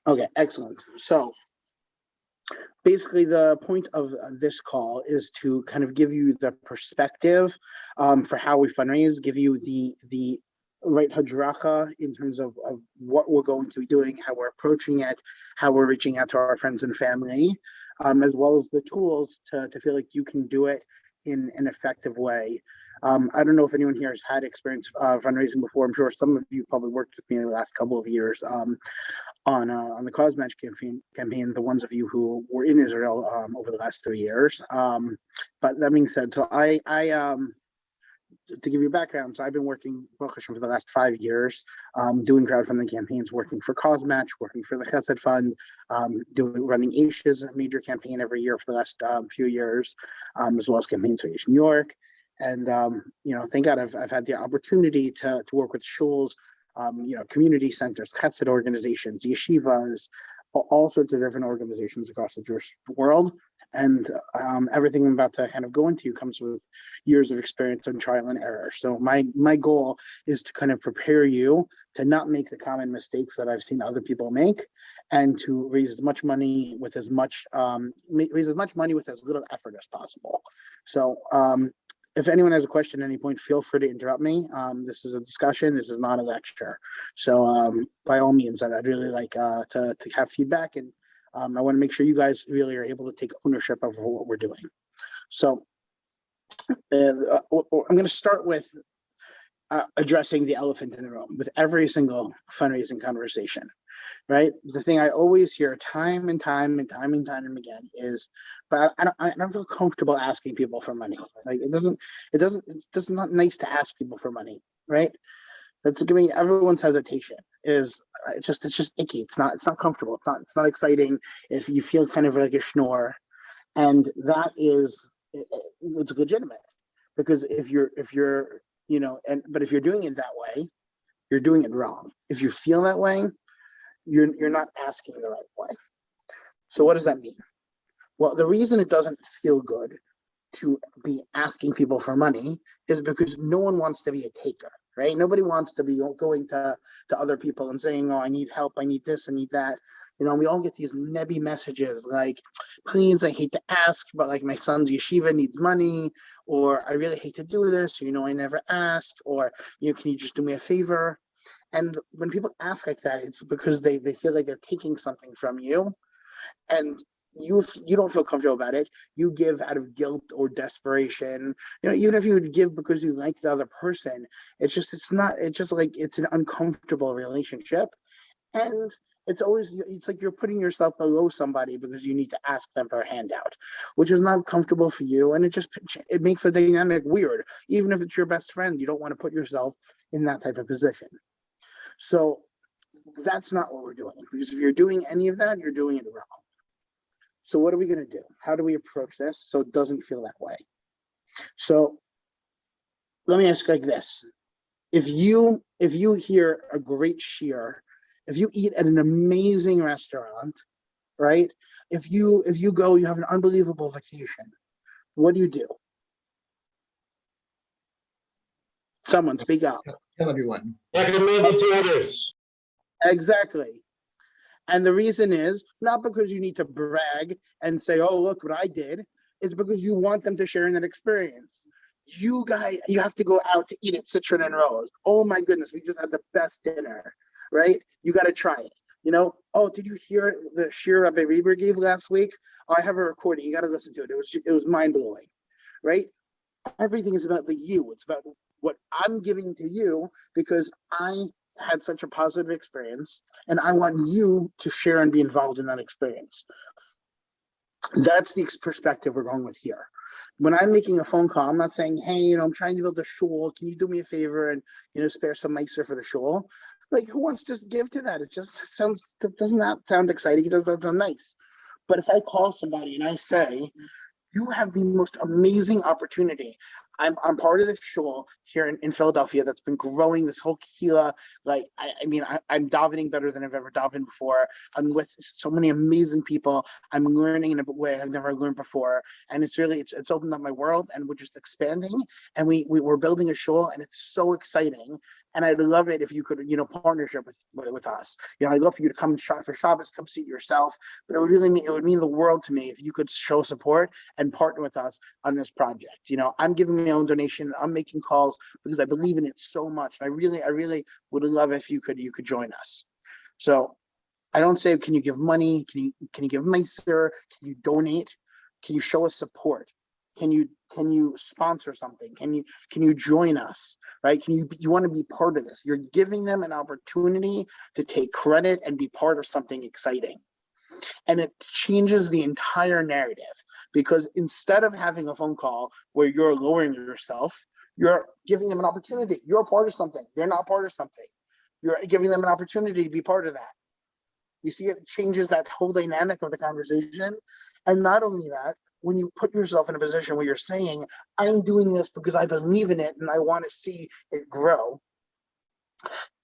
Okay, excellent. So basically the point of this call is to kind of give you the perspective for how we fundraise, give you the right hadracha in terms of what we're going to be doing, how we're approaching it, how we're reaching out to our friends and family, as well as the tools to feel like you can do it in an effective way. I don't know if anyone here has had experience fundraising before. I'm sure some of you probably worked with me in the last couple of years on the Cause Match campaign, the ones of you who were in Israel over the last 3 years. But that being said, so I to give you background, so I've been working for the last 5 years, doing crowdfunding campaigns, working for Cause Match, working for the Chesed Fund, running Aish's major campaign every year for the last few years, as well as campaigns for Aish New York. And thank God I've had the opportunity to work with shuls, community centers, chesed organizations, yeshivas, all sorts of different organizations across the Jewish world. And everything I'm about to kind of go into comes with years of experience and trial and error. So my goal is to kind of prepare you to not make the common mistakes that I've seen other people make, and to raise as much money with as money with as little effort as possible. So if anyone has a question at any point, feel free to interrupt me. This is a discussion. This is not a lecture. So by all means, I'd really like to have feedback, and I want to make sure you guys really are able to take ownership of what we're doing. So I'm going to start with addressing the elephant in the room with every single fundraising conversation, right? The thing I always hear time and time again is, but I don't feel comfortable asking people for money. Like it's not nice to ask people for money, right? That's giving everyone's hesitation. It's just icky. It's not comfortable. It's not exciting. If you feel kind of like a schnorr, and that is, it's legitimate, because if you're but if you're doing it that way, you're doing it wrong. If you feel that way, you're not asking the right way. So what does that mean? Well, the reason it doesn't feel good to be asking people for money is because no one wants to be a taker, right? Nobody wants to be going to other people and saying, oh, I need help, I need this, I need that. We all get these nebby messages like, please, I hate to ask, but like my son's yeshiva needs money, or I really hate to do this, I never asked, or, can you just do me a favor? And when people ask like that, it's because they feel like they're taking something from you, and you don't feel comfortable about it. You give out of guilt or desperation. Even if you would give because you like the other person, it's an uncomfortable relationship. And it's like you're putting yourself below somebody because you need to ask them for a handout, which is not comfortable for you. And it makes the dynamic weird. Even if it's your best friend, you don't want to put yourself in that type of position. So that's not what we're doing, because if you're doing any of that, you're doing it wrong. So what are we going to do? How do we approach this so it doesn't feel that way? So let me ask like this. If you hear a great shiur, if you eat at an amazing restaurant, right? If you go, you have an unbelievable vacation, what do? Someone speak up. Tell everyone. Recommend it to others. Exactly. And the reason is not because you need to brag and say, oh, look what I did. It's because you want them to share in that experience. You have to go out to eat at Citron and Rose. Oh my goodness, we just had the best dinner, right? You got to try it. Oh, did you hear the shiur Rabbi Reber gave last week? Oh, I have a recording. You got to listen to it. It was mind blowing, right? Everything is about the you. It's about what I'm giving to you because I had such a positive experience, and I want you to share and be involved in that experience. That's the perspective we're going with here. When I'm making a phone call, I'm not saying, hey, I'm trying to build a shul. Can you do me a favor and, spare some meiser for the shul? Like, who wants to give to that? It just does not sound exciting. It doesn't sound nice. But if I call somebody and I say, you have the most amazing opportunity. I'm part of this shul here in Philadelphia that's been growing this whole kehila. Like, I'm davening better than I've ever davened before. I'm with so many amazing people. I'm learning in a way I've never learned before. And it's really, it's opened up my world, and we're just expanding, and we're building a shul, and it's so exciting. And I'd love it if you could, partnership with us. I'd love for you to come for Shabbos, come see it yourself. But it would mean the world to me if you could show support and partner with us on this project. I'm giving my own donation. I'm making calls because I believe in it so much. And I really would love if you could join us. So I don't say, can you give money? Can you give meiser? Can you donate? Can you show us support? Can you sponsor something? Can you join us? Right? You want to be part of this? You're giving them an opportunity to take credit and be part of something exciting. And it changes the entire narrative, because instead of having a phone call where you're lowering yourself, you're giving them an opportunity. You're a part of something. They're not part of something. You're giving them an opportunity to be part of that. You see, it changes that whole dynamic of the conversation. And not only that, when you put yourself in a position where you're saying, I'm doing this because I believe in it and I want to see it grow,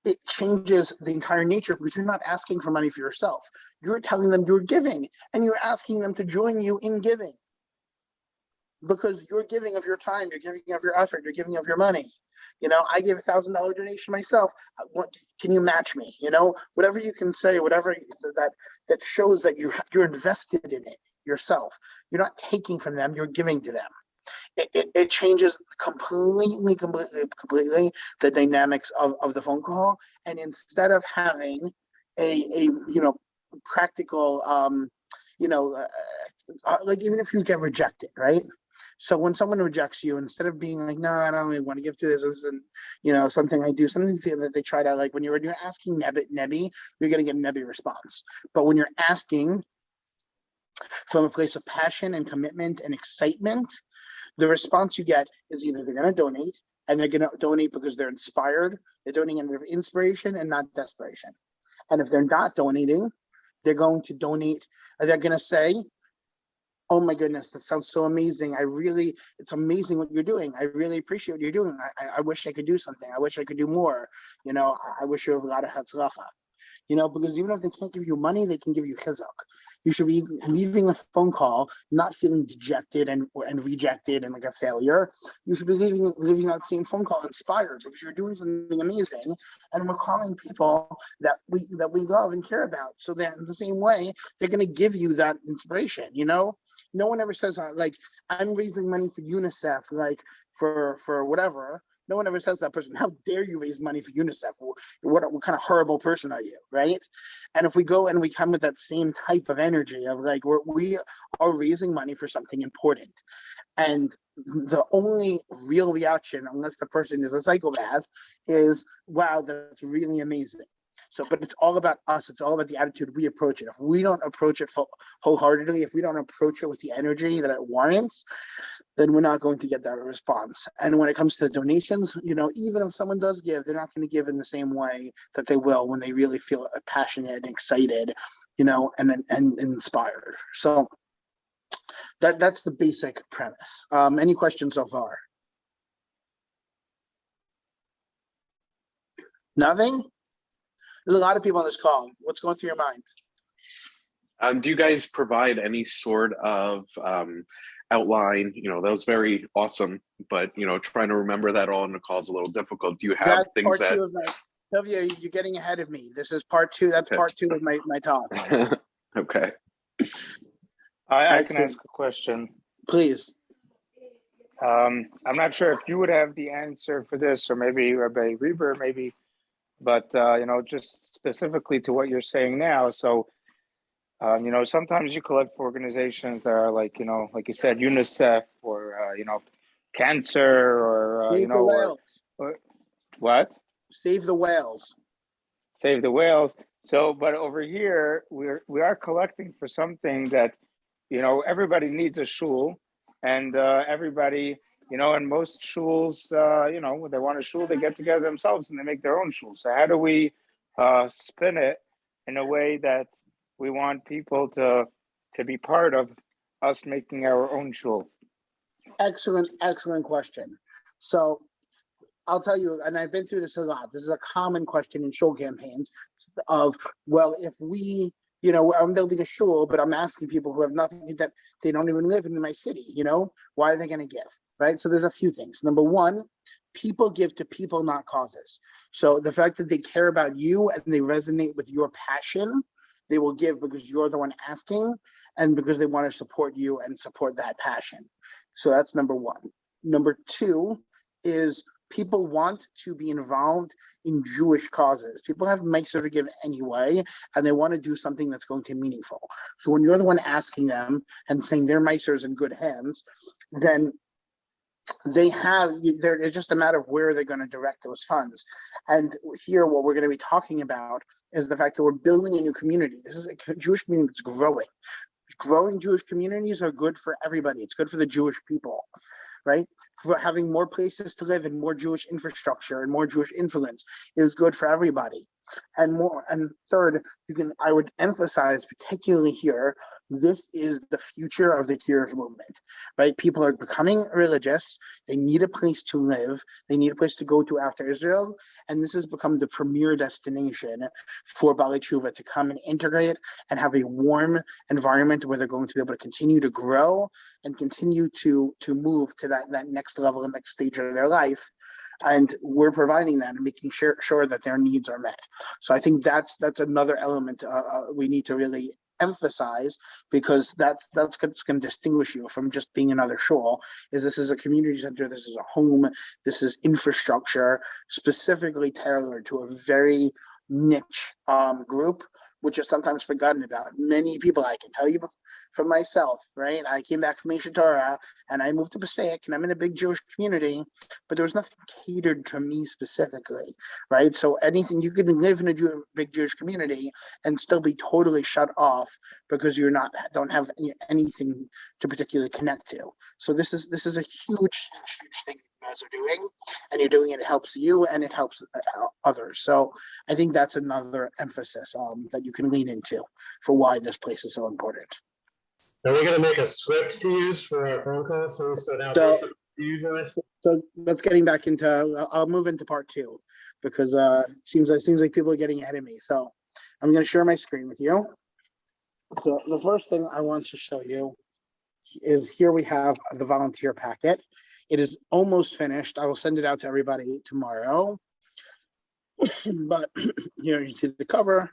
it changes the entire nature, because you're not asking for money for yourself. You're telling them you're giving, and you're asking them to join you in giving, because you're giving of your time, you're giving of your effort, you're giving of your money. I gave $1,000 donation myself. What can you match me? Whatever you can say, whatever that shows that you're invested in it yourself. You're not taking from them, you're giving to them. It changes completely the dynamics of the phone call. And instead of having a practical like, even if you get rejected, right? So when someone rejects you, instead of being like, no, I don't really want to give to this isn't, something I do, something that they try to, like, when you're asking Nebi, you're going to get a Nebi response. But when you're asking from a place of passion and commitment and excitement, the response you get is either they're going to donate, and they're going to donate because they're inspired. They're donating out of inspiration and not desperation. And if they're not donating, they're going to donate, and they're going to say, oh my goodness, that sounds so amazing. It's amazing what you're doing. I really appreciate what you're doing. I wish I could do something. I wish I could do more. I wish you have a lot of hatzlacha. Because even if they can't give you money, they can give you chizuk. You should be leaving a phone call not feeling dejected and rejected and like a failure. You should be leaving that same phone call inspired, because you're doing something amazing, and we're calling people that we love and care about. So that in the same way, they're going to give you that inspiration. No one ever says, like, I'm raising money for UNICEF, like for whatever. No one ever says to that person, how dare you raise money for UNICEF? What kind of horrible person are you, right? And if we go and we come with that same type of energy of like, we are raising money for something important. And the only real reaction, unless the person is a psychopath, is, wow, that's really amazing. So, but it's all about us. It's all about the attitude we approach it. If we don't approach it wholeheartedly, if we don't approach it with the energy that it warrants, then we're not going to get that response. And when it comes to donations, even if someone does give, they're not going to give in the same way that they will when they really feel passionate and excited, and inspired. So that's the basic premise. Any questions so far? Nothing? There's a lot of people on this call. What's going through your mind? Do you guys provide any sort of outline? That was very awesome, but trying to remember that all in the call is a little difficult. Do you have That's things part two of my, Sylvia, you're getting ahead of me. This is part two. That's part two of my talk. Okay. I can ask a question. Please. I'm not sure if you would have the answer for this, or maybe Rabbi Reber, maybe, but just specifically to what you're saying now. So, sometimes you collect for organizations that are like, like you said, UNICEF, or cancer, or Save the whales. or what? Save the whales. Save the whales. So, but over here, we are collecting for something that, everybody needs a shul, and everybody, and most shuls, when they want a shul, they get together themselves and they make their own shul. So how do we spin it in a way that we want people to be part of us making our own shul? Excellent question. So I'll tell you, and I've been through this a lot. This is a common question in shul campaigns of, well, if we, I'm building a shul, but I'm asking people who have nothing, that they don't even live in my city, why are they going to give? Right. So there's a few things. Number one, people give to people, not causes. So the fact that they care about you and they resonate with your passion, they will give because you're the one asking and because they want to support you and support that passion. So that's number one. Number two is people want to be involved in Jewish causes. People have meiser to give anyway, and they want to do something that's going to be meaningful. So when you're the one asking them and saying their meiser is in good hands, then it's just a matter of where they're going to direct those funds. And here, what we're going to be talking about is the fact that we're building a new community. This is a Jewish community that's growing. Growing Jewish communities are good for everybody. It's good for the Jewish people, right? Having more places to live and more Jewish infrastructure and more Jewish influence is good for everybody. And third, I would emphasize particularly here, this is the future of the Kiev movement, right? People are becoming religious. They need a place to live. They need a place to go to after Israel. And this has become the premier destination for Baalei Teshuva to come and integrate and have a warm environment where they're going to be able to continue to grow and continue to move to that next level and next stage of their life. And we're providing that and making sure that their needs are met. So I think that's another element we need to really emphasize, because that's what's going to distinguish you from just being another shul. Is this is a community center, this is a home, this is infrastructure specifically tailored to a very niche group, which is sometimes forgotten about. Many people, I can tell you from myself, right? I came back from Ancient Torah and I moved to Passaic and I'm in a big Jewish community, but there was nothing catered to me specifically, right? So anything, you can live in a big Jewish community and still be totally shut off because don't have anything to particularly connect to. So this is a huge thing you guys are doing, and you're doing it. It helps you and it helps others. So I think that's another emphasis that you can lean into for why this place is so important. Are we going to make a script to use for our phone calls? So now basically you guys. So let's getting back into. I'll move into part two because it seems like people are getting ahead of me. So I'm going to share my screen with you. So the first thing I want to show you is here we have the volunteer packet. It is almost finished. I will send it out to everybody tomorrow. But here you see the cover.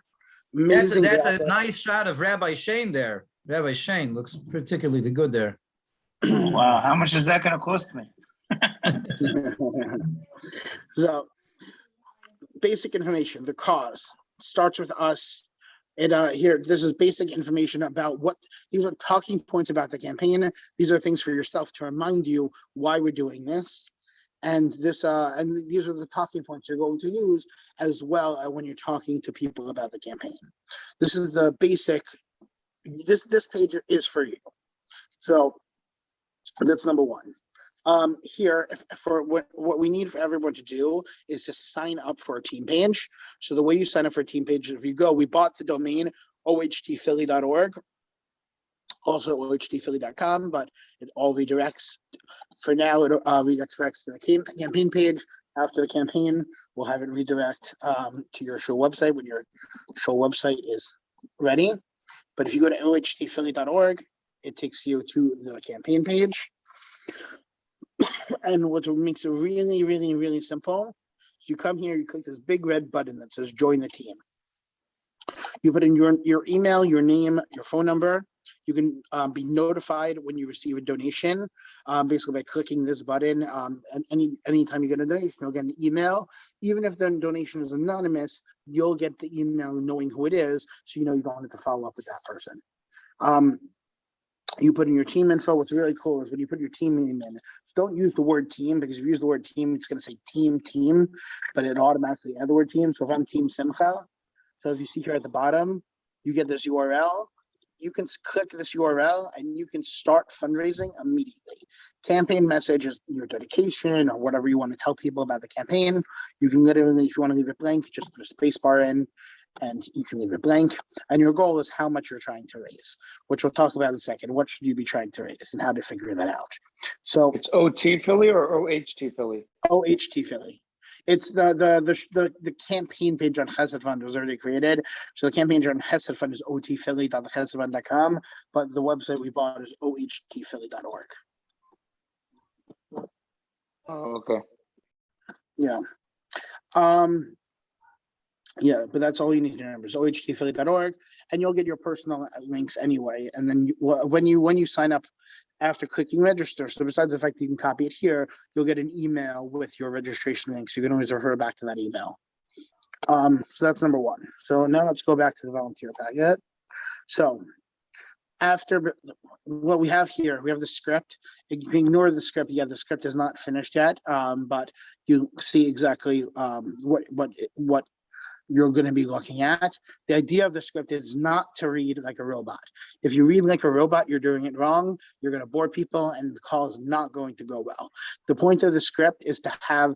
That's a nice shot of Rabbi Shane there. Rabbi Shane looks particularly good there. Oh, wow, how much is that going to cost me? So, basic information. The cause starts with us. Here, this is basic information about these are talking points about the campaign. These are things for yourself to remind you why we're doing this. And these are the talking points you're going to use as well when you're talking to people about the campaign. This is the basic. This page is for you. So that's number one. Here, for what we need for everyone to do is to sign up for a team page. So the way you sign up for a team page, if you go, we bought the domain ohtphilly.org, also ohtphilly.com, but it all redirects. For now, it redirects to the campaign page. After the campaign, we'll have it redirect to your show website when your show website is ready. But if you go to ohtphilly.org, it takes you to the campaign page. And what makes it really, really, really simple, you come here, you click this big red button that says join the team. You put in your email, your name, your phone number. You can be notified when you receive a donation, basically by clicking this button. And anytime you get a donation, you'll get an email. Even if the donation is anonymous, you'll get the email knowing who it is, so you know you don't have to follow up with that person. You put in your team info. What's really cool is when you put your team name in, don't use the word team, because if you use the word team, it's going to say team, but it automatically adds the word team. So if I'm Team Simcha, so as you see here at the bottom, you get this URL. You can click this URL and you can start fundraising immediately. Campaign message is your dedication or whatever you want to tell people about the campaign. You can literally, if you want to leave it blank, just put a space bar in and you can leave it blank. And your goal is how much you're trying to raise, which we'll talk about in a second. What should you be trying to raise and how to figure that out. So It's OT Philly or OHT Philly? OHT Philly. It's the campaign page on Chesed Fund was already created. So the campaign page on Chesed Fund is otphilly.thechesedfund.com, but the website we bought is ohtphilly.org. Oh, okay. Yeah. Yeah, but that's all you need to remember is ohtphilly.org, and you'll get your personal links anyway. And then when you sign up after clicking register, so besides the fact that you can copy it here, you'll get an email with your registration link, so you can always refer back to that email. So that's number one. So now let's go back to the volunteer packet. So after what we have here, we have the script. You can ignore the script. Yeah, the script is not finished yet, but you see exactly what you're going to be looking at. The idea of the script is not to read like a robot. If you read like a robot, you're doing it wrong. You're going to bore people, and the call is not going to go well. The point of the script is to have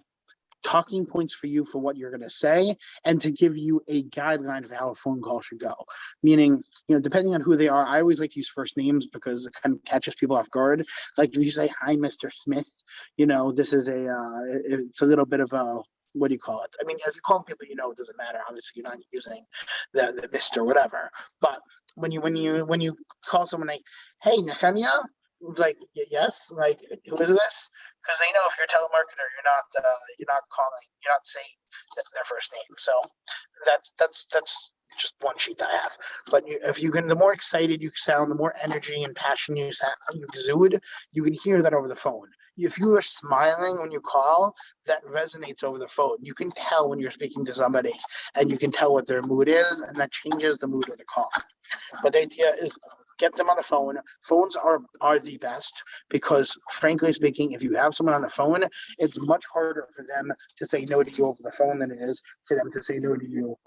talking points for you for what you're going to say, and to give you a guideline for how a phone call should go. Meaning, depending on who they are, I always like to use first names because it kind of catches people off guard. Like if you say, "Hi, Mr. Smith," this is it's a little bit of a, what do you call it? I mean, if you call people, it doesn't matter. Obviously, you're not using the Mr. whatever. But when you call someone like, "Hey, Nehemiah," it's like, yes, like, who is this? Because they know if you're a telemarketer, you're not saying their first name. So that's just one sheet that I have. But if you can, the more excited you sound, the more energy and passion you exude, you can hear that over the phone. If you are smiling when you call, that resonates over the phone. You can tell when you're speaking to somebody, and you can tell what their mood is, and that changes the mood of the call. But the idea is get them on the phone. Phones are the best because, frankly speaking, if you have someone on the phone, it's much harder for them to say no to you over the phone than it is for them to say no to you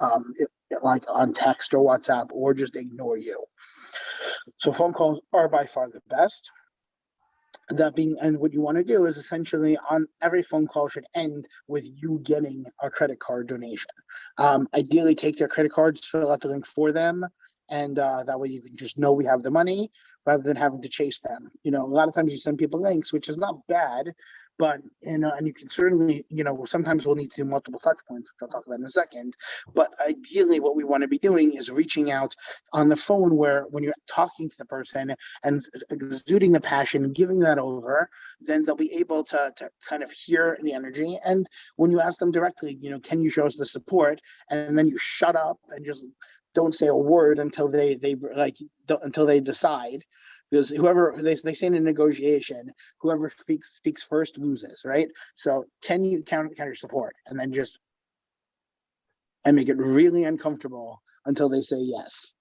like on text or WhatsApp, or just ignore you. So phone calls are by far the best. And what you want to do is essentially on every phone call should end with you getting a credit card donation. Ideally, take their credit cards, fill out the link for them, and that way you can just know we have the money rather than having to chase them. A lot of times you send people links, which is not bad, but and you can certainly, sometimes we'll need to do multiple touch points, which I'll talk about in a second. But ideally, what we want to be doing is reaching out on the phone, where when you're talking to the person and exuding the passion and giving that over, then they'll be able to kind of hear the energy. And when you ask them directly, can you show us the support? And then you shut up and just don't say a word until they decide. Because whoever they say in a negotiation, whoever speaks first loses, right? So can you count your support, and then and make it really uncomfortable until they say yes.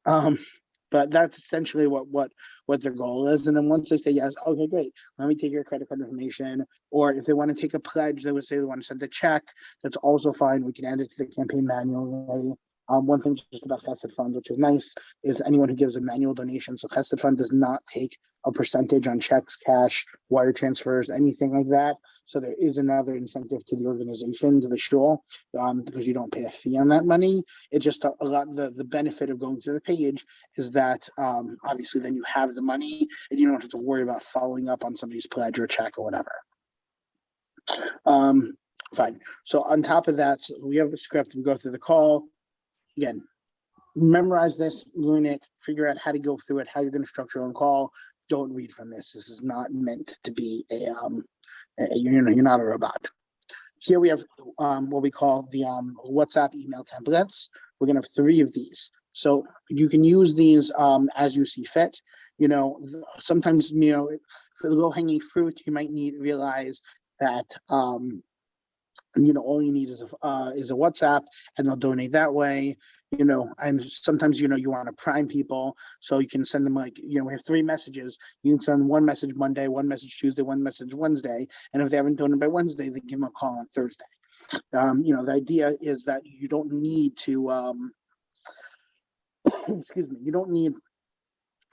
But that's essentially what their goal is. And then once they say yes, okay, great, let me take your credit card information. Or if they want to take a pledge, they would say they want to send a check. That's also fine. We can add it to the campaign manually. One thing just about Chesed Fund, which is nice, is anyone who gives a manual donation. So Chesed Fund does not take a percentage on checks, cash, wire transfers, anything like that. So there is another incentive to the organization, to the shul, because you don't pay a fee on that money. It just a lot. The benefit of going to the page is that obviously then you have the money and you don't have to worry about following up on somebody's pledge or check or whatever. Fine. So on top of that, so we have the script. We go through the call. Again, memorize this, learn it, figure out how to go through it, how you're going to structure your own call. Don't read from this. This is not meant to be you're not a robot. Here we have what we call the WhatsApp email templates. We're going to have 3 of these. So you can use these as you see fit. Sometimes, for the low-hanging fruit, you might realize that all you need is a WhatsApp, and they'll donate that way. And sometimes you want to prime people, so you can send them we have 3 messages. You can send one message Monday, one message Tuesday, one message Wednesday, and if they haven't donated by Wednesday, they give them a call on Thursday. The idea is that you don't need to excuse me, you don't need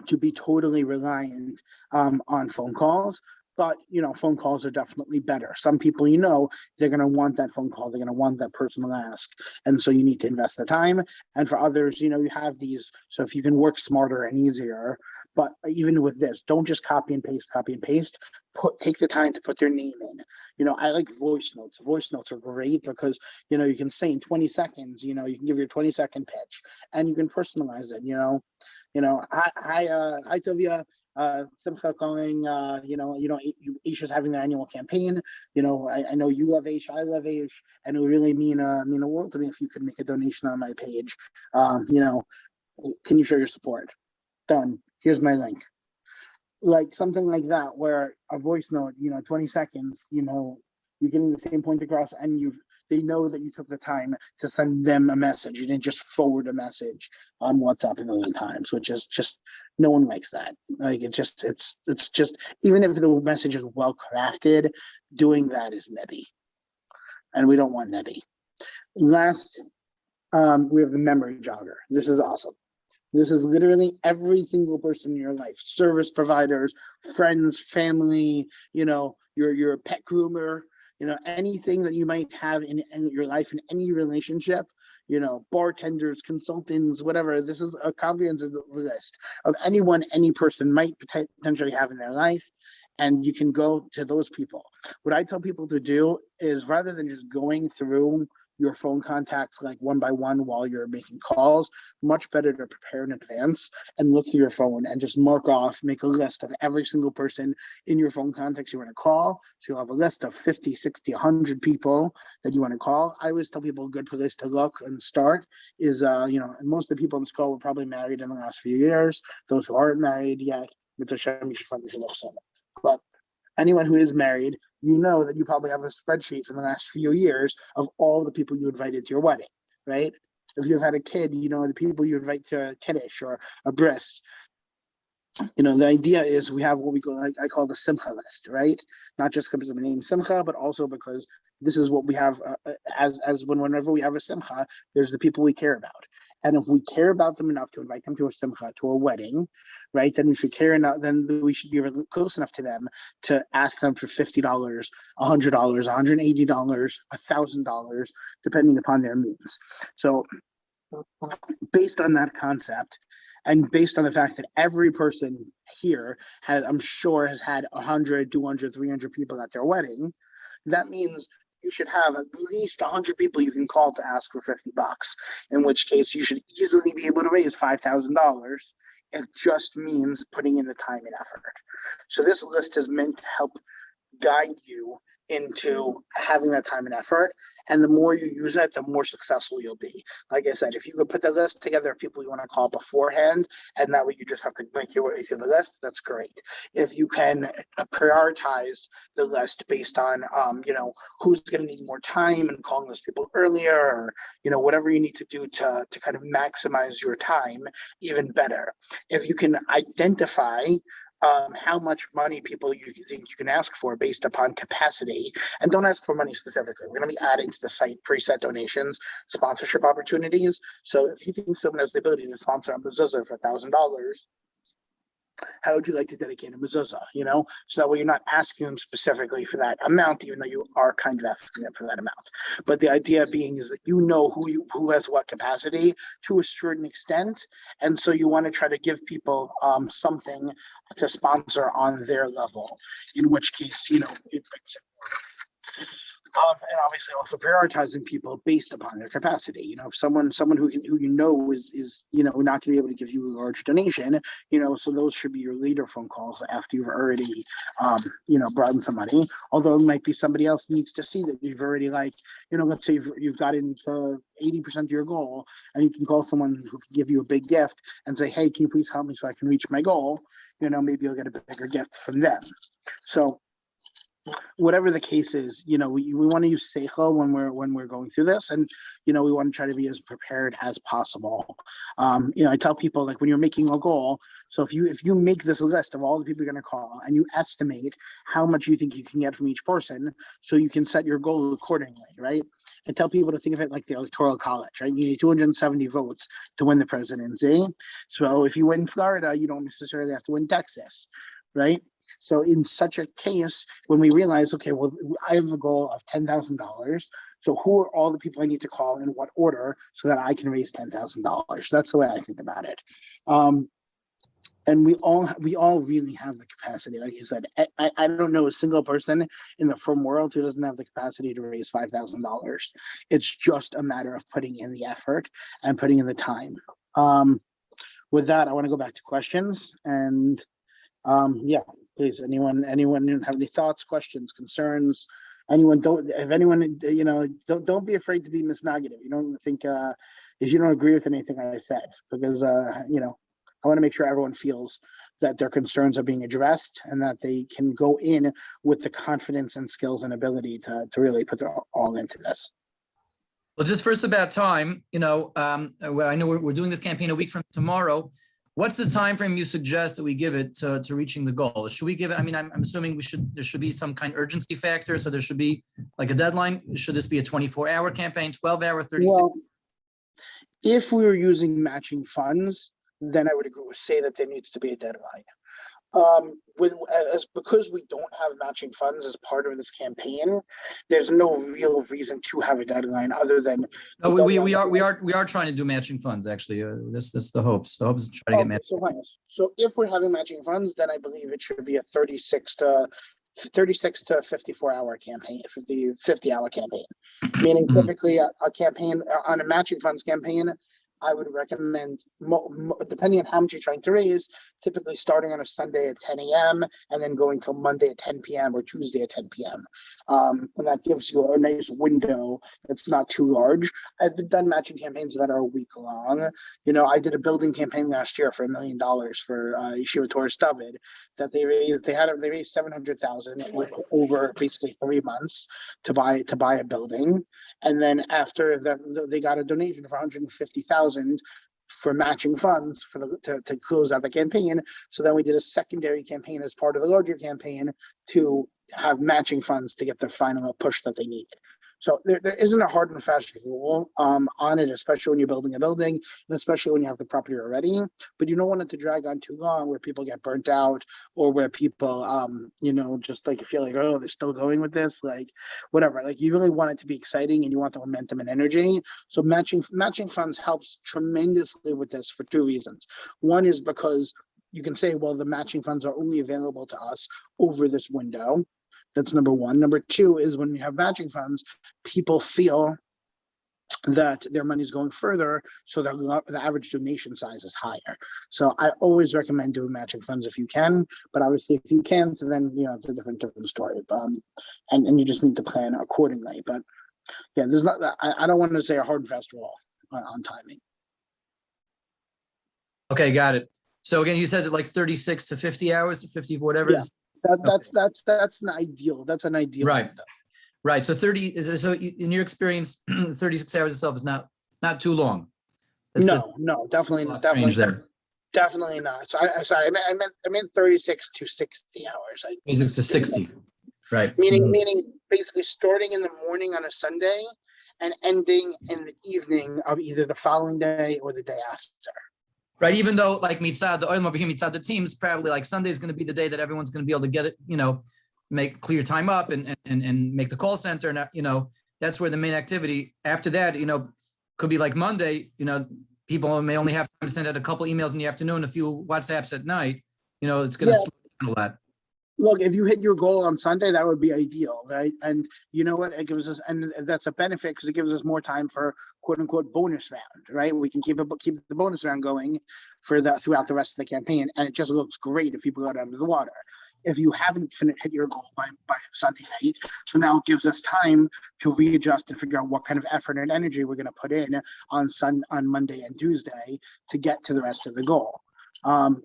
to be totally reliant on phone calls. But, phone calls are definitely better. Some people, they're going to want that phone call. They're going to want that personal ask. And so you need to invest the time. And for others, you have these. So if you can work smarter and easier, but even with this, don't just copy and paste. Take the time to put their name in. I like voice notes. Voice notes are great because, you can say in 20 seconds, you can give your 20-second pitch and you can personalize it, I tell you, Simcha calling, Aish is having their annual campaign. I know you love Aish, I love Aish, and it would really mean the world to me if you could make a donation on my page. Can you show your support? Done. Here's my link. Like something like that, where a voice note, 20 seconds, you're getting the same point across, and they know that you took the time to send them a message. You didn't just forward a message on WhatsApp a million times, which is just, no one likes that. Like it's just, even if the message is well crafted, doing that is nebby. And we don't want nebby. Last, we have the memory jogger. This is awesome. This is literally every single person in your life, service providers, friends, family, your pet groomer, anything that you might have in your life, in any relationship, bartenders, consultants, whatever. This is a comprehensive list of any person might potentially have in their life. And you can go to those people. What I tell people to do is, rather than just going through your phone contacts like one by one while you're making calls, much better to prepare in advance and look through your phone and just mark off, make a list of every single person in your phone contacts you want to call. So you'll have a list of 50, 60, 100 people that you want to call. I always tell people a good place to look and start is, and most of the people on this call were probably married in the last few years. Those who aren't married yet, but anyone who is married, that you probably have a spreadsheet from the last few years of all the people you invited to your wedding, right? If you've had a kid, the people you invite to a kiddush or a bris. The idea is we have what I call the Simcha list, right? Not just because of the name Simcha, but also because this is what we have whenever we have a Simcha, there's the people we care about. And if we care about them enough to invite them to a Simcha, to a wedding, right, then we should care enough, then we should be close enough to them to ask them for $50, $100, $180, $1,000, depending upon their means. So based on that concept, and based on the fact that every person here I'm sure has had 100, 200, 300 people at their wedding, that means you should have at least 100 people you can call to ask for $50, in which case you should easily be able to raise $5,000. It just means putting in the time and effort. So this list is meant to help guide you into having that time and effort. And the more you use it, the more successful you'll be. Like I said, if you could put the list together of people you want to call beforehand, and that way you just have to make your way through the list, that's great. If you can prioritize the list based on, who's going to need more time and calling those people earlier, or, whatever you need to do to kind of maximize your time, even better. If you can identify how much money people you think you can ask for based upon capacity, and don't ask for money specifically. We're going to be adding to the site preset donations, sponsorship opportunities. So if you think someone has the ability to sponsor a mezuzah for $1,000, how would you like to dedicate a mezuzah? So that way you're not asking them specifically for that amount, even though you are kind of asking them for that amount. But the idea being is that who has what capacity to a certain extent, and so you want to try to give people something to sponsor on their level. In which case, it makes it more. And obviously also prioritizing people based upon their capacity. If someone who is not going to be able to give you a large donation, so those should be your later phone calls after you've already brought in some money. Although it might be somebody else needs to see that you've already, let's say you've gotten to 80% of your goal, and you can call someone who can give you a big gift and say, hey, can you please help me so I can reach my goal? Maybe you'll get a bigger gift from them. So whatever the case is, we want to use seichel when we're going through this, and we want to try to be as prepared as possible. I tell people, like, when you're making a goal, so if you make this list of all the people you're going to call and you estimate how much you think you can get from each person, so you can set your goal accordingly, right? I tell people to think of it like the electoral college, right? You need 270 votes to win the presidency. So if you win Florida, you don't necessarily have to win Texas, right? So in such a case, when we realize, okay, well, I have a goal of $10,000. So who are all the people I need to call in what order so that I can raise $10,000? That's the way I think about it. And we all really have the capacity. Like you said, I don't know a single person in the firm world who doesn't have the capacity to raise $5,000. It's just a matter of putting in the effort and putting in the time. With that, I want to go back to questions. And yeah, please, anyone have any thoughts, questions, concerns? Don't be afraid to be misnogative. You don't think if you don't agree with anything I said, because I want to make sure everyone feels that their concerns are being addressed and that they can go in with the confidence and skills and ability to really put their all into this. Well, just first about time, I know we're doing this campaign a week from tomorrow. What's the time frame you suggest that we give it to reaching the goal? Should we give it? I mean, I'm assuming there should be some kind of urgency factor. So there should be like a deadline. Should this be a 24-hour campaign, 12-hour, 36? Well, if we were using matching funds, then I would say that there needs to be a deadline. Because we don't have matching funds as part of this campaign, there's no real reason to have a deadline other than. No, we are trying to do matching funds actually. That's the hopes. The hopes is to try to get matching. So if we're having matching funds, then I believe it should be a 36 to 54-hour campaign, 50-hour campaign. Meaning typically a campaign on a matching funds campaign, I would recommend, depending on how much you're trying to raise, typically starting on a Sunday at 10 a.m. and then going till Monday at 10 p.m. or Tuesday at 10 p.m. And that gives you a nice window that's not too large. I've done matching campaigns that are a week long. I did a building campaign last year for $1 million for Yeshiva Torah David that they raised. They raised $700,000 over basically 3 months to buy a building. And then after that, they got a donation of $150,000 for matching funds to close out the campaign. So then we did a secondary campaign as part of the larger campaign to have matching funds to get the final push that they needed. So there isn't a hard and fast rule on it, especially when you're building a building, and especially when you have the property already. But you don't want it to drag on too long where people get burnt out or where people, just like feel like, oh, they're still going with this, like whatever. Like you really want it to be exciting and you want the momentum and energy. So matching funds helps tremendously with this for 2 reasons. One is because you can say, well, the matching funds are only available to us over this window. That's number one. Number two is when you have matching funds, people feel that their money is going further, so the average donation size is higher. So I always recommend doing matching funds if you can, but obviously if you can't, then it's a different story. And you just need to plan accordingly. But yeah, there's not. I don't want to say a hard and fast rule on timing. Okay, got it. So again, you said like 36 to 50 hours, 50 whatever. Yeah. That's an ideal. That's an ideal. Right. So in your experience, 36 hours itself is not too long. No, definitely not. Definitely not. So I meant 36 to 60 hours. 36 to 60. Right. Meaning basically starting in the morning on a Sunday and ending in the evening of either the following day or the day after. Right, even though like Mitzad, the Olam over here, Mitzad, the team's probably like Sunday is going to be the day that everyone's going to be able to get it, make clear time up and make the call center. And, that's where the main activity after that, could be like Monday, people may only have time to send out a couple emails in the afternoon, a few WhatsApps at night, it's going to slow down a lot. Look, if you hit your goal on Sunday, that would be ideal, right? And you know what? It gives us, and that's a benefit because it gives us more time for "quote unquote" bonus round, right? We can keep the bonus round going throughout the rest of the campaign, and it just looks great if you go out under the water. If you haven't hit your goal by Sunday night, so now it gives us time to readjust and figure out what kind of effort and energy we're going to put in on Monday and Tuesday to get to the rest of the goal.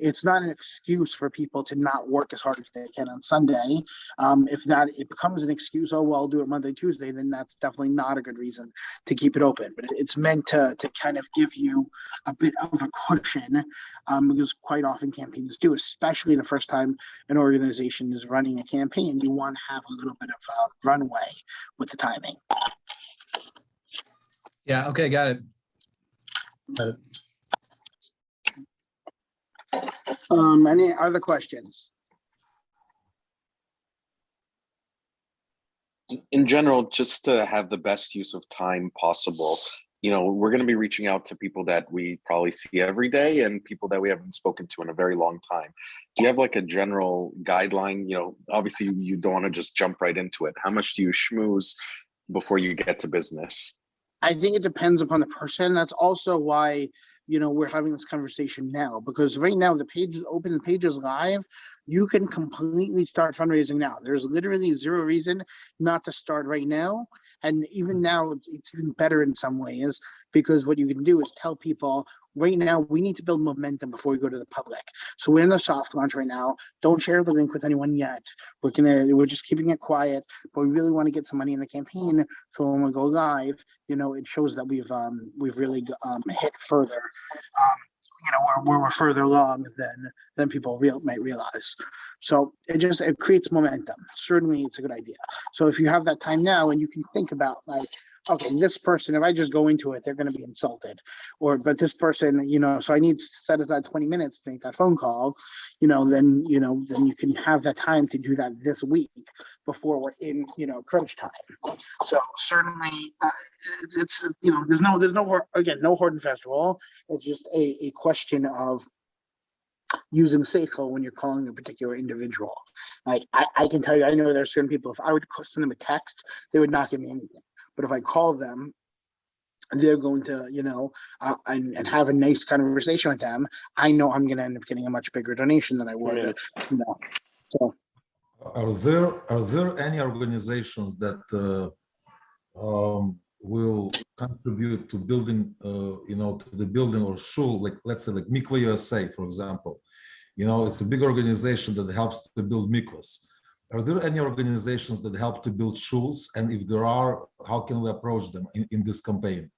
It's not an excuse for people to not work as hard as they can on Sunday. If it becomes an excuse, oh, well, I'll do it Monday, Tuesday, then that's definitely not a good reason to keep it open. But it's meant to kind of give you a bit of a cushion, because quite often campaigns do, especially the first time an organization is running a campaign. You want to have a little bit of runway with the timing. Yeah, okay, got it. Any other questions? In general, just to have the best use of time possible. We're going to be reaching out to people that we probably see every day and people that we haven't spoken to in a very long time. Do you have like a general guideline? Obviously you don't want to just jump right into it. How much do you schmooze before you get to business? I think it depends upon the person. That's also why, we're having this conversation now, because right now the page is open, the page is live. You can completely start fundraising now. There's literally zero reason not to start right now. And even now, it's even better in some ways, because what you can do is tell people right now, we need to build momentum before we go to the public. So we're in the soft launch right now. Don't share the link with anyone yet. We're just keeping it quiet, but we really want to get some money in the campaign. So when we go live, it shows that we've really hit further. We're further along than people might realize. So it creates momentum. Certainly it's a good idea. So if you have that time now and you can think about like, okay, this person, if I just go into it, they're going to be insulted, but this person, so I need to set aside 20 minutes to make that phone call, then you can have that time to do that this week before we're in, crunch time. So certainly it's there's no hard and fast rule. It's just a question of using seichel when you're calling a particular individual. Like I can tell you, I know there are certain people, if I would send them a text, they would not give me anything. But if I call them, they're going to, and have a nice conversation with them, I know I'm going to end up getting a much bigger donation than I would, So, are there any organizations that will contribute to building, to the building or shul, like let's say like Mikvah USA, for example? It's a big organization that helps to build mikvahs. Are there any organizations that help to build shuls? And if there are, how can we approach them in this campaign?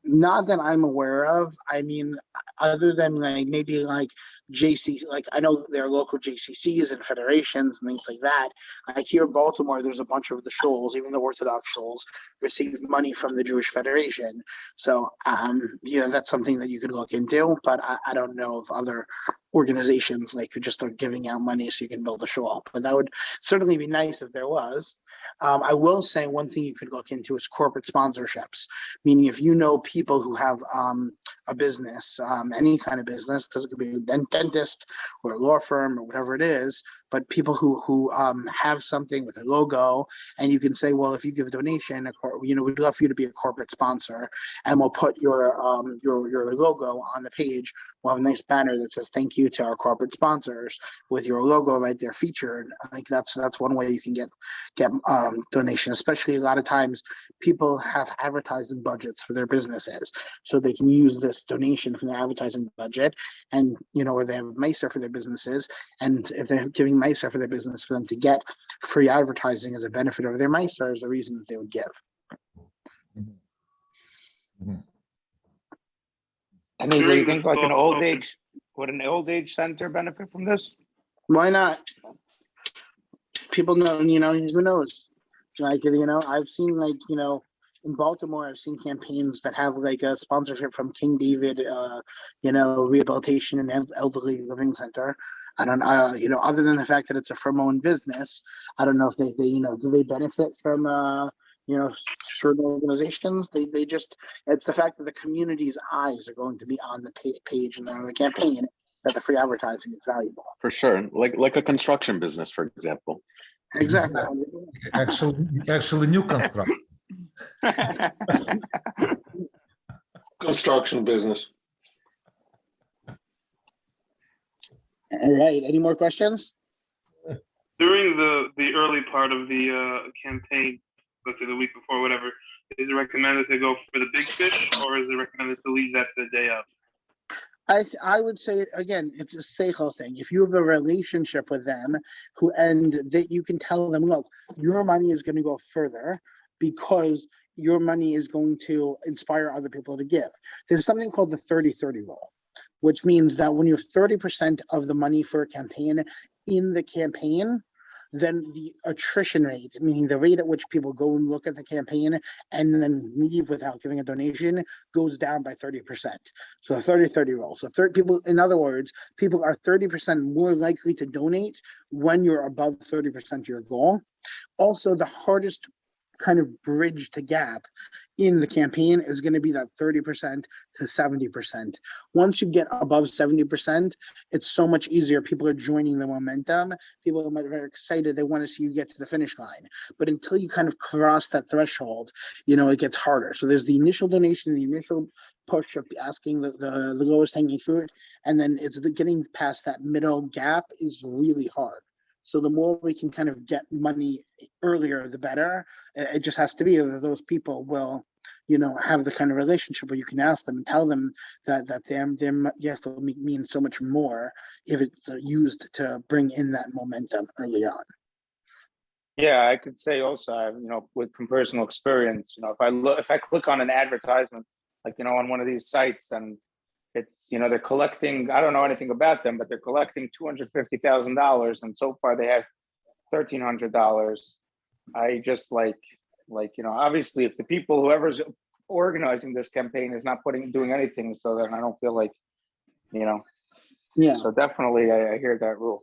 not that I'm aware of. I mean, other than like maybe like JC, like I know there are local JCCs and federations and things like that. Like here in Baltimore, there's a bunch of the shuls, even the Orthodox shuls, receive money from the Jewish Federation. So, that's something that you could look into, but I don't know of other organizations like who just are giving out money so you can build a shul. But that would certainly be nice if there was. I will say one thing you could look into is corporate sponsorships, meaning if you know people who have a business, any kind of business, because it could be a dentist or a law firm or whatever it is, but people who have something with a logo, and you can say, well, if you give a donation, we'd love for you to be a corporate sponsor, and we'll put your logo on the page. We'll have a nice banner that says thank you to our corporate sponsors with your logo right there featured. I think that's one way you can get donation. Especially a lot of times people have advertising budgets for their businesses, so they can use this donation from their advertising budget, and or they have Meiser for their businesses, and if they're giving Meiser for their business, for them to get free advertising as a benefit of their Meiser is the reason that they would give. Any, do you think like an old age, would an old age center benefit from this? Why not? People know, who knows? Like, I've seen in Baltimore, I've seen campaigns that have like a sponsorship from King David, Rehabilitation and Elderly Living Center. I don't, other than the fact that it's a firm-owned business, I don't know if they do they benefit from, certain organizations. They just, it's the fact that the community's eyes are going to be on the page and on the campaign that the free advertising is valuable. For sure, like a construction business, for example. Exactly. Actually, new construction. Construction business. All right. Any more questions? During the early part of the campaign, let's say the week before, whatever, is it recommended to go for the big fish, or is it recommended to leave that the day of? I would say, again, it's a seichel thing. If you have a relationship with them that you can tell them, look, your money is going to go further because your money is going to inspire other people to give. There's something called the 30-30 rule, which means that when you have 30% of the money for a campaign in the campaign, then the attrition rate, meaning the rate at which people go and look at the campaign and then leave without giving a donation, goes down by 30%. So the 30-30 rule. So in other words, people are 30% more likely to donate when you're above 30% of your goal. Also, the hardest kind of bridge to gap in the campaign is going to be that 30% to 70%. Once you get above 70%, it's so much easier. People are joining the momentum. People are very excited. They want to see you get to the finish line. But until you kind of cross that threshold, it gets harder. So there's the initial donation, the initial push of asking the lowest hanging fruit, and then it's getting past that middle gap is really hard. So the more we can kind of get money earlier, the better. It just has to be that those people will, have the kind of relationship where you can ask them and tell them that their yes will mean so much more if it's used to bring in that momentum early on. Yeah, I could say also, from personal experience, if I click on an advertisement, like, on one of these sites, and it's, they're collecting, I don't know anything about them, but they're collecting $250,000, and so far they have $1,300. I just obviously, if the people, whoever's organizing this campaign is not doing anything, so then I don't feel like, Yeah. So definitely, I hear that rule.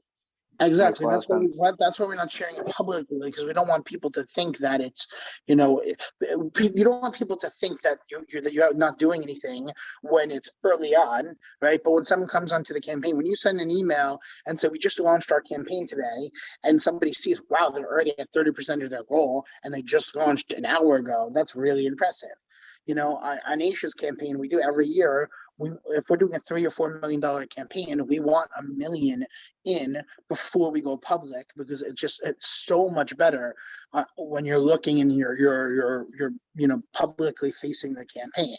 Exactly. Makes a lot of sense. That's why we're not sharing it publicly, because we don't want people to think that it's, you don't want people to think that you're not doing anything when it's early on, right? But when someone comes onto the campaign, when you send an email and say, we just launched our campaign today, and somebody sees, wow, they're already at 30% of their goal, and they just launched an hour ago, that's really impressive. On Aisha's campaign, we do every year. If we're doing a $3 or $4 million campaign, we want $1 million in before we go public, because it's so much better when you're looking and you're publicly facing the campaign.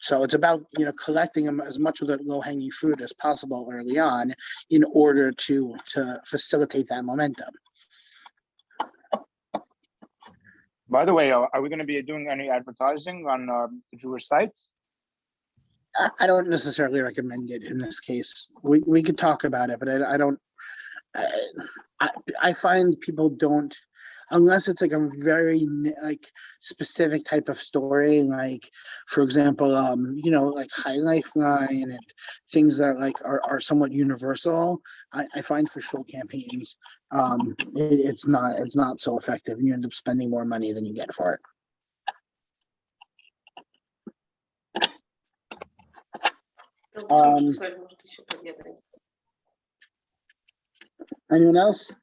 So it's about collecting them as much of the low hanging fruit as possible early on in order to facilitate that momentum. By the way, are we going to be doing any advertising on the Jewish sites? I don't necessarily recommend it in this case. We could talk about it, but I don't. I find people don't, unless it's like a very specific type of story, like, for example, like High Lifeline and things that are somewhat universal. I find for show campaigns, it's not so effective, and you end up spending more money than you get for it. Anyone else?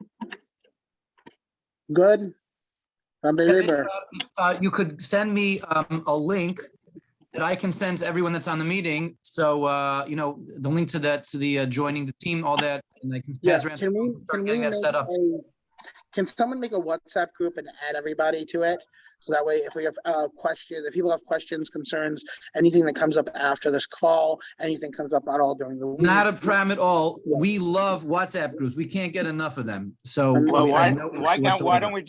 Good. You could send me a link that I can send to everyone that's on the meeting. So the link to the joining the team, all that, and I can pass around. Start getting that set up. Can someone make a WhatsApp group and add everybody to it? So that way, if we have questions, if people have questions, concerns, anything that comes up after this call, anything comes up at all during the week. Not a problem at all. Yeah. We love WhatsApp groups. We can't get enough of them. So why don't we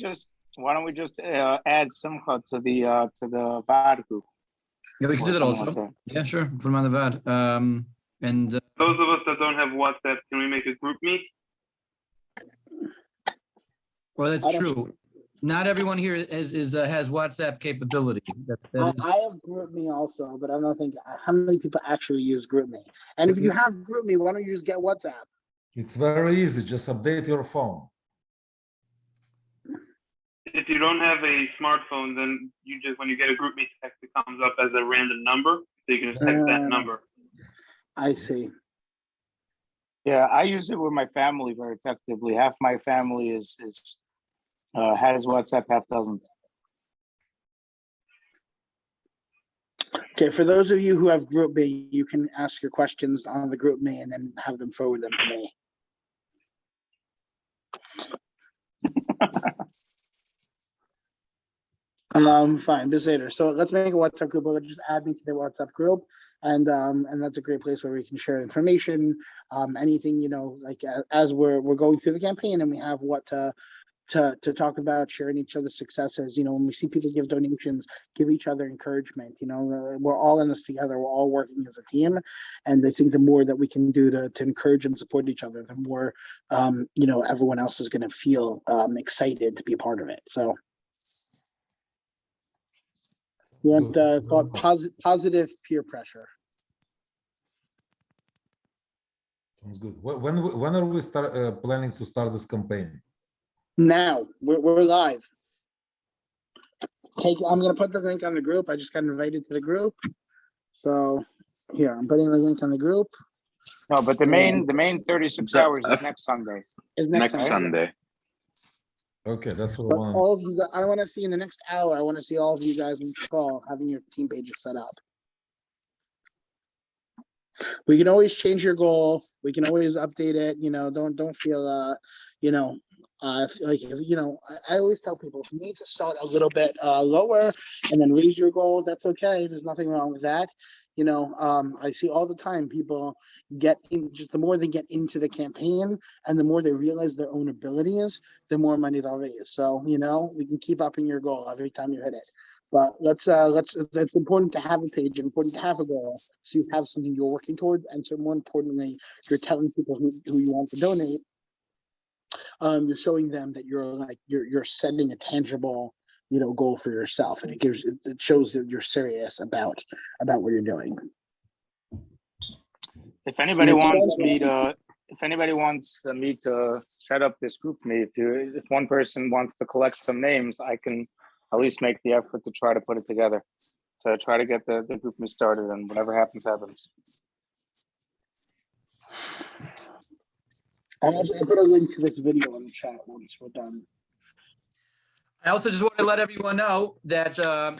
just add Simcha to the VAD group? Yeah, we can do that also. Yeah, sure. Put them on the VAD. And those of us that don't have WhatsApp, can we make a group meet? Well, that's true. Not everyone here has WhatsApp capability. I have GroupMe also, but I don't think how many people actually use GroupMe. And if you have GroupMe, why don't you just get WhatsApp? It's very easy. Just update your phone. If you don't have a smartphone, then you just, when you get a GroupMe text, it comes up as a random number, so you can just text that number. I see. Yeah, I use it with my family very effectively. Half my family has WhatsApp, half doesn't. Okay, for those of you who have GroupMe, you can ask your questions on the GroupMe and then have them forward them to me. Fine, this later. So let's make a WhatsApp group. We'll just add me to the WhatsApp group, and that's a great place where we can share information. Anything, like as we're going through the campaign and we have what to talk about, sharing each other's successes. When we see people give donations, give each other encouragement. We're all in this together. We're all working as a team, and I think the more that we can do to encourage and support each other, the more everyone else is going to feel excited to be a part of it. So we want positive peer pressure. Sounds good. When are we planning to start this campaign? Now we're live. Okay, I'm gonna put the link on the group. I just got invited to the group. So here, I'm putting the link on the group. No, but the main 36 The- hours is next Sunday. Is Next Sunday. Sunday. Okay, that's what I But want. all of you guys, I want to see in the next hour, I want to see all of you guys in the call having your team pages set up. We can always change your goal. We can always update it. You know, don't feel I always tell people if you need to start a little bit lower and then raise your goal, that's okay. There's nothing wrong with that. You know, I see all the time people get in, just the more they get into the campaign and the more they realize their own abilities, the more money they'll raise. So, you know, we can keep upping your goal every time you hit it. But that's important to have a page, important to have a goal, so you have something you're working towards, and so more importantly, you're telling people who you want to donate. You're showing them that you're setting a tangible, you know, goal for yourself, and it shows that you're serious about what you're doing. If anybody wants me to set up this group meet, if one person wants to collect some names, I can at least make the effort to try to put it together, to try to get the group meet started, and whatever happens, happens. I'll put a link to this video in the chat once we're done. I also just want to let everyone know that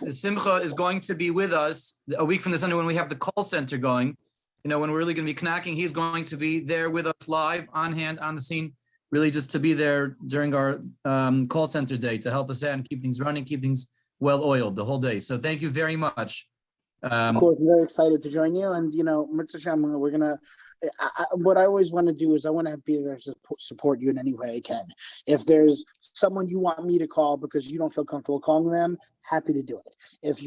Simcha is going to be with us a week from this Sunday when we have the call center going. You know, when we're really going to be knocking, he's going to be there with us live, on hand, on the scene, really just to be there during our call center day to help us out and keep things running, keep things well-oiled the whole day. So thank you very much. Of course, I'm very excited to join you. And, you know, we're going to, what I always want to do is I want to be there to support you in any way I can. If there's someone you want me to call because you don't feel comfortable calling them, happy to do it. If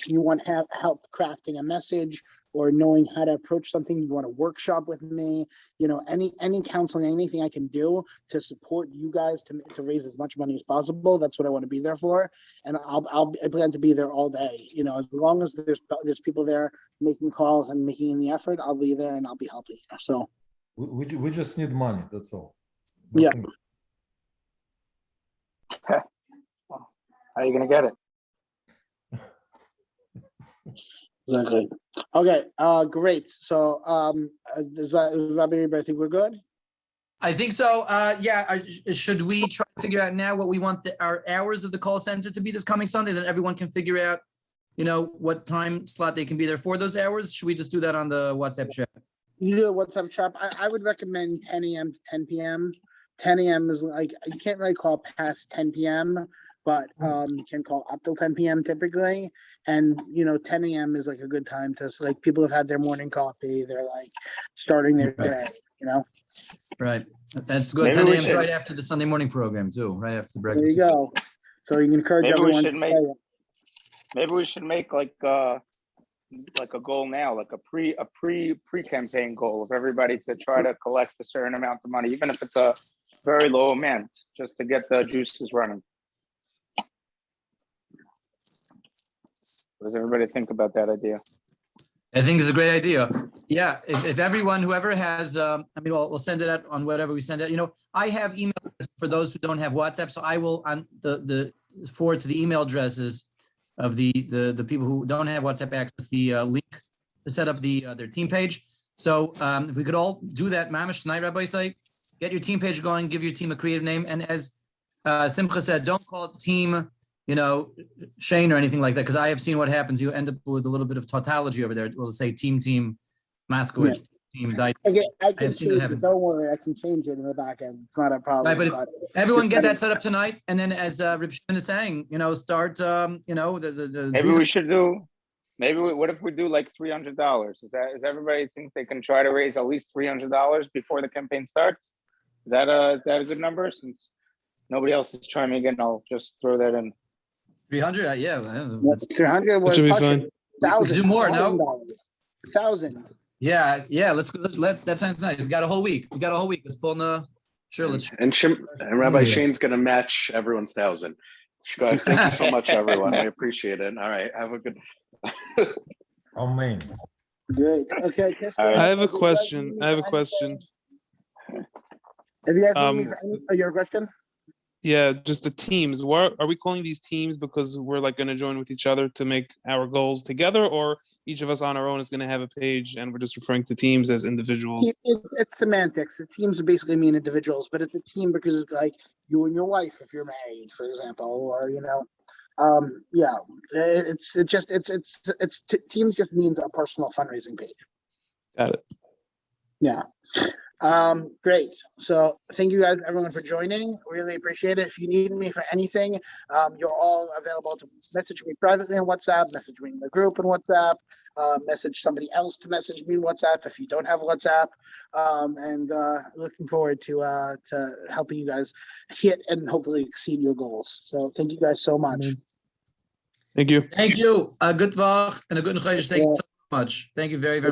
you want help crafting a message or knowing how to approach something, you want to workshop with me, you know, any counseling, anything I can do to support you guys to raise as much money as possible, that's what I want to be there for. And I plan to be there all day. You know, as long as there's people there making calls and making the effort, I'll be there and I'll be helping. So We just need money. That's all. Yeah. Nothing. How are you going to get it? Exactly. Okay. Great. So, is that I think we're good. I think so. Yeah. Should we try to figure out now what we want our hours of the call center to be this coming Sunday, then everyone can figure out, you know, what time slot they can be there for those hours? Should we just do that on the WhatsApp chat? You do a WhatsApp chat. I would recommend 10 a.m. to 10 p.m. 10 a.m. is like, you can't really call past 10 p.m., but you can call up till 10 p.m. typically. And, you know, 10 a.m. is like a good time to, like, people have had their morning coffee. They're like starting their day, you know? Right. That's good. Maybe 10 we a.m. is should- right after the Sunday morning program too, right after the There breakfast. you go. So you can encourage Maybe we everyone should to make- stay up. Maybe we should make like a goal now, like a pre-campaign goal of everybody to try to collect a certain amount of money, even if it's a very low amount, just to get the juices running. What does everybody think about that idea? I think it's a great idea. Yeah, if everyone, whoever has, I mean, we'll send it out on whatever we send out. You know, I have email for those who don't have WhatsApp, so I will on the forward to the email addresses of the people who don't have WhatsApp access the link to set up their team page. So if we could all do that, Mamish, tonight, Rabbi say, get your team page going, give your team a creative name, and as Simcha said, don't call it team, you know, Shane or anything like that, because I have seen what happens. You end up with a little bit of tautology over there. We'll say team Moskowitz, team Dyke. I can I've seen that change happen. it. Don't worry, I can change it in the back end. It's not a problem. Right, but if everyone get that set up tonight, and then as Rib Shimon is saying, you know, start, you know, the Maybe we should do. What if we do like $300? Is everybody think they can try to raise at least $300 before the campaign starts? Is that a good number? Since nobody else is chiming again, I'll just throw that in. 300, yeah. 300 was should be fine. 1,000. Do more, no? 1,000. Yeah. Let's. That sounds nice. We got a whole week. Let's pull in the. Sure. Let's. And Rabbi Shane's going to match everyone's 1,000. Thank you so much, everyone. I appreciate it. All right. Have a good. Amen. Great. Okay. I have a question. Have you guys Um, your question? Yeah, just the teams. What are we calling these teams because we're like going to join with each other to make our goals together, or each of us on our own is going to have a page and we're just referring to teams as individuals? It's semantics. The teams basically mean individuals, but it's a team because it's like you and your wife if you're married, for example, or yeah, teams just means a personal fundraising page. Got it. Yeah. Great. So thank you guys, everyone, for joining. Really appreciate it. If you need me for anything, you're all available to message me privately on WhatsApp, message me in the group in WhatsApp, message somebody else to message me in WhatsApp if you don't have WhatsApp. And looking forward to helping you guys hit and hopefully exceed your goals. So thank you guys so much. Thank you. Thank you. A good Woche and a good Thank you so much. Thank you very, very